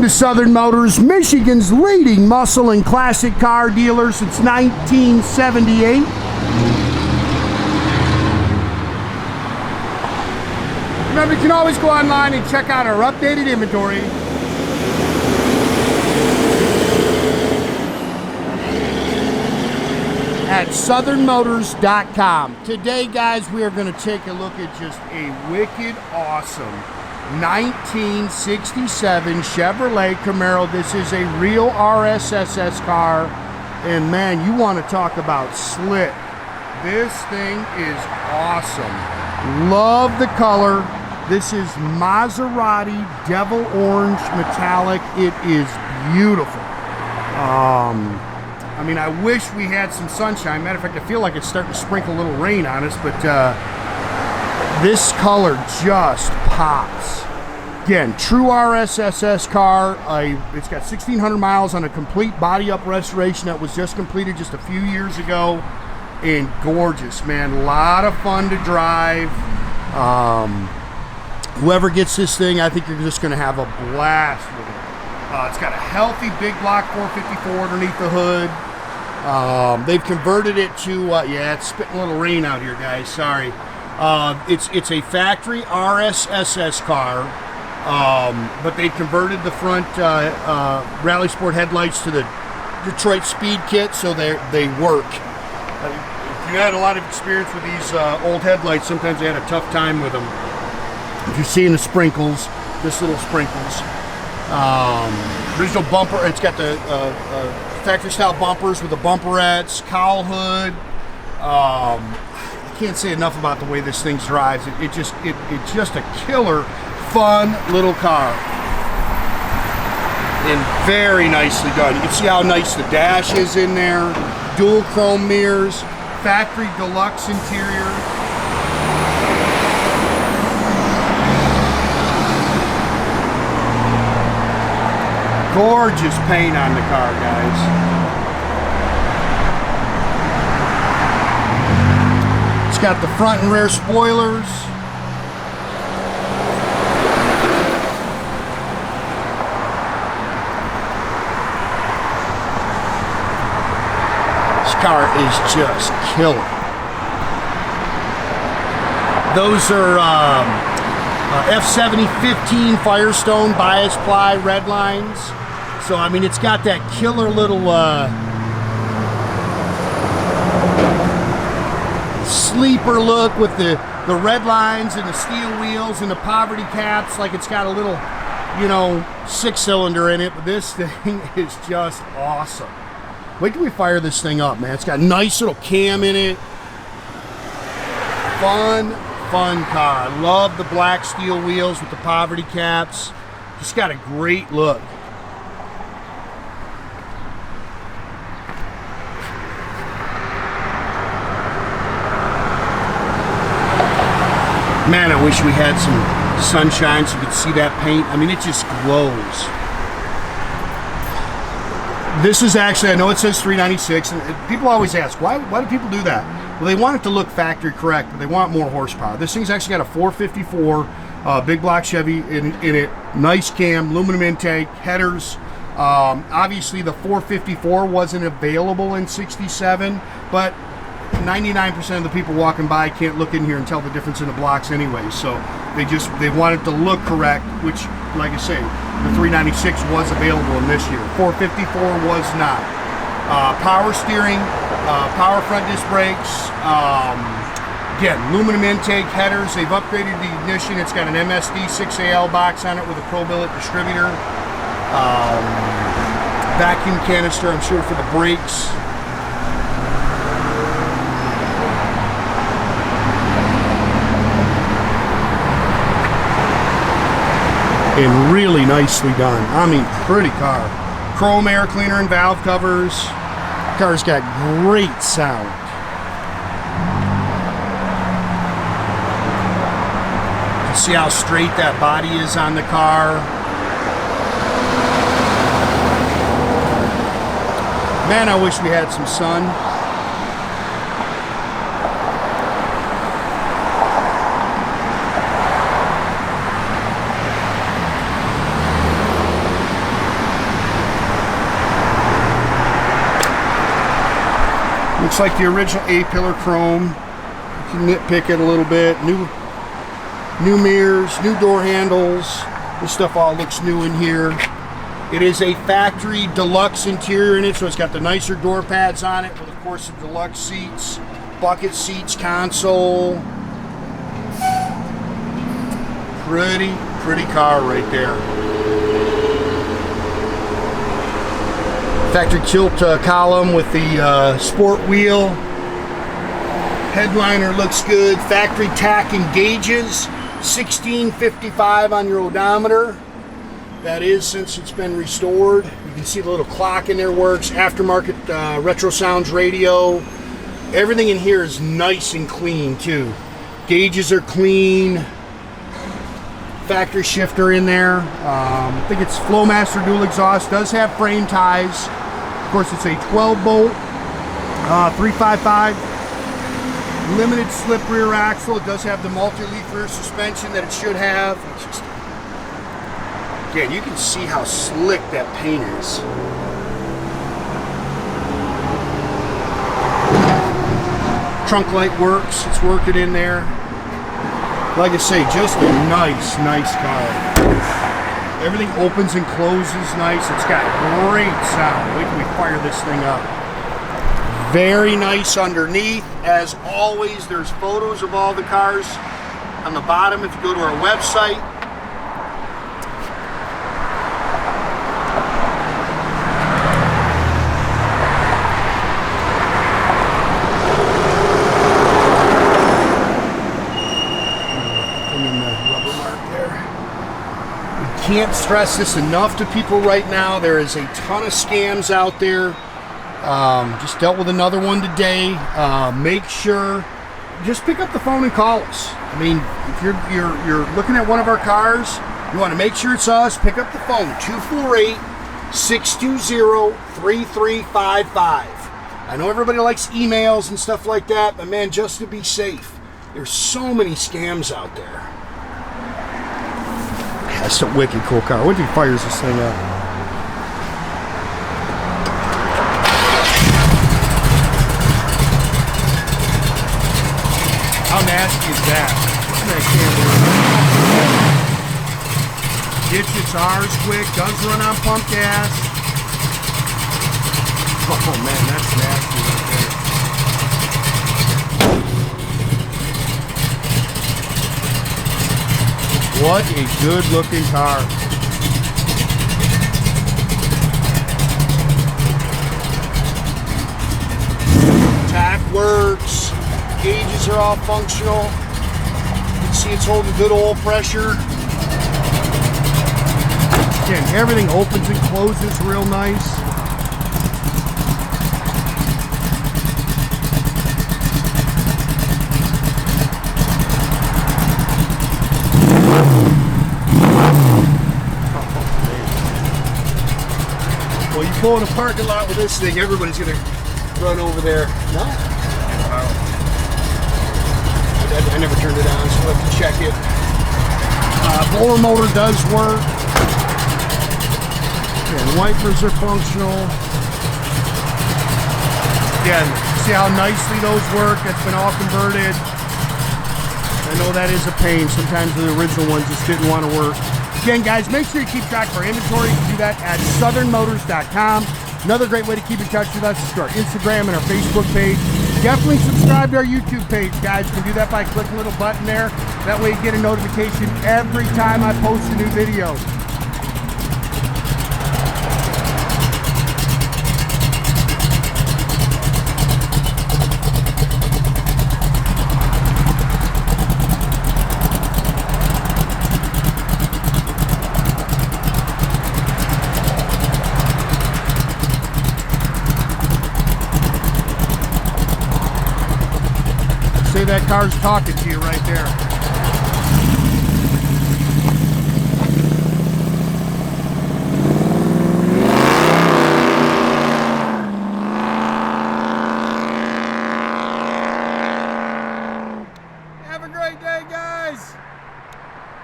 to Southern Motors, Michigan's leading muscle and classic car dealer since 1978. Remember, you can always go online and check out our updated inventory at southernmotors.com. Today, guys, we are going to take a look at just a wicked awesome 1967 Chevrolet Camaro. This is a real RSSS car, and man, you want to talk about slick. This thing is awesome. Love the color. This is Maserati Devil Orange Metallic. It is beautiful. I mean, I wish we had some sunshine. Matter of fact, I feel like it's starting to sprinkle a little rain on us, but this color just pops. Again, true RSSS car. It's got 1,600 miles on a complete body-up restoration that was just completed just a few years ago. And gorgeous, man. A lot of fun to drive. Whoever gets this thing, I think you're just going to have a blast with it. It's got a healthy big block 454 underneath the hood. They've converted it to, yeah, it's spitting a little rain out here, guys. Sorry. It's a factory RSSS car, but they've converted the front Rally Sport headlights to the Detroit Speed Kit, so they work. If you had a lot of experience with these old headlights, sometimes they had a tough time with them. If you're seeing the sprinkles, just little sprinkles. Original bumper, it's got the factory style bumpers with the bumperettes, cowl hood. I can't say enough about the way this thing drives. It's just a killer, fun little car. And very nicely done. You can see how nice the dash is in there. Dual chrome mirrors, factory deluxe interior. Gorgeous paint on the car, guys. It's got the front and rear spoilers. This car is just killer. Those are F70-15 Firestone bias-ply redlines. So, I mean, it's got that killer little sleeper look with the red lines and the steel wheels and the poverty caps, like it's got a little, you know, 6-cylinder in it. But this thing is just awesome. Wait till we fire this thing up, man. It's got a nice little cam in it. Fun car. I love the black steel wheels with the poverty caps. Just got a great look. Man, I wish we had some sunshine so you could see that paint. I mean, it just glows. This is actually, I know it says 396, and people always ask, why do people do that? Well, they want it to look factory correct, but they want more horsepower. This thing's actually got a 454 big block Chevy in it. Nice cam, aluminum intake, headers. Obviously, the 454 wasn't available in 67, but 99% of the people walking by can't look in here and tell the difference in the blocks anyway. So they want it to look correct, which, like I say, the 396 was available in this year. 454 was not. Power steering, power front disc brakes. Again, aluminum intake, headers. They've upgraded the ignition. It's got an MSD 6AL box on it with a Pro Billet distributor. Vacuum canister, I'm sure, for the brakes. And really nicely done. I mean, pretty car. Chrome air cleaner and valve covers. Car's got great sound. You can see how straight that body is on the car. Man, I wish we had some sun. looks like the original A-pillar chrome. You can nitpick it a little bit. New mirrors, new door handles. This stuff all looks new in here. It is a factory deluxe interior in it, so it's got the nicer door pads on it with, of course, the deluxe seats, bucket seats, console. Pretty car right there. Factory tilt column with the sport wheel. Headliner looks good. Factory tach and gauges. 1655 on your odometer. That is since it's been restored. You can see the little clock in there works. Aftermarket Retrosounds radio. Everything in here is nice and clean too. Gauges are clean. Factory shifter in there. I think it's Flowmaster dual exhaust. Does have frame ties. Of course, it's a 12 bolt 355 limited slip rear axle. It does have the multi-leaf rear suspension that it should have. Again, you can see how slick that paint is. Trunk light works. It's working in there. Like I say, just a nice car. Everything opens and closes nice. It's got great sound. Wait till we fire this thing up. Very nice underneath. As always, there's photos of all the cars on the bottom if you go to our website. Can't stress this enough to people right now. There is a ton of scams out there. Just dealt with another one today. Make sure, just pick up the phone and call us. I mean, if you're looking at one of our cars, you want to make sure it's us, pick up the phone, 248-620-3355. I know everybody likes emails and stuff like that, but man, just to be safe, there's so many scams out there. That's a wicked cool car. What if he fires this thing up? How nasty is that? Gets its R's quick, does run on pump gas. Oh man, that's nasty right there. What a good looking car. Tach works. Gauges are all functional. You can see it's holding good oil pressure. Again, everything opens and closes real nice. Well, you pull in a parking lot with this thing, everybody's gonna run over there. No. I never turned it on, so we'll have to check it. Blower motor does work. And wipers are functional. Again, see how nicely those work? That's been all converted. I know that is a pain. Sometimes the original ones just didn't want to work. Again, guys, make sure you keep track of our inventory. You can do that at southernmotors.com. Another great way to keep in touch with us is to our Instagram and our Facebook page. Definitely subscribe to our YouTube page, guys. You can do that by clicking a little button there. That way you get a notification every time I post a new video. Say that car's talking to you right there.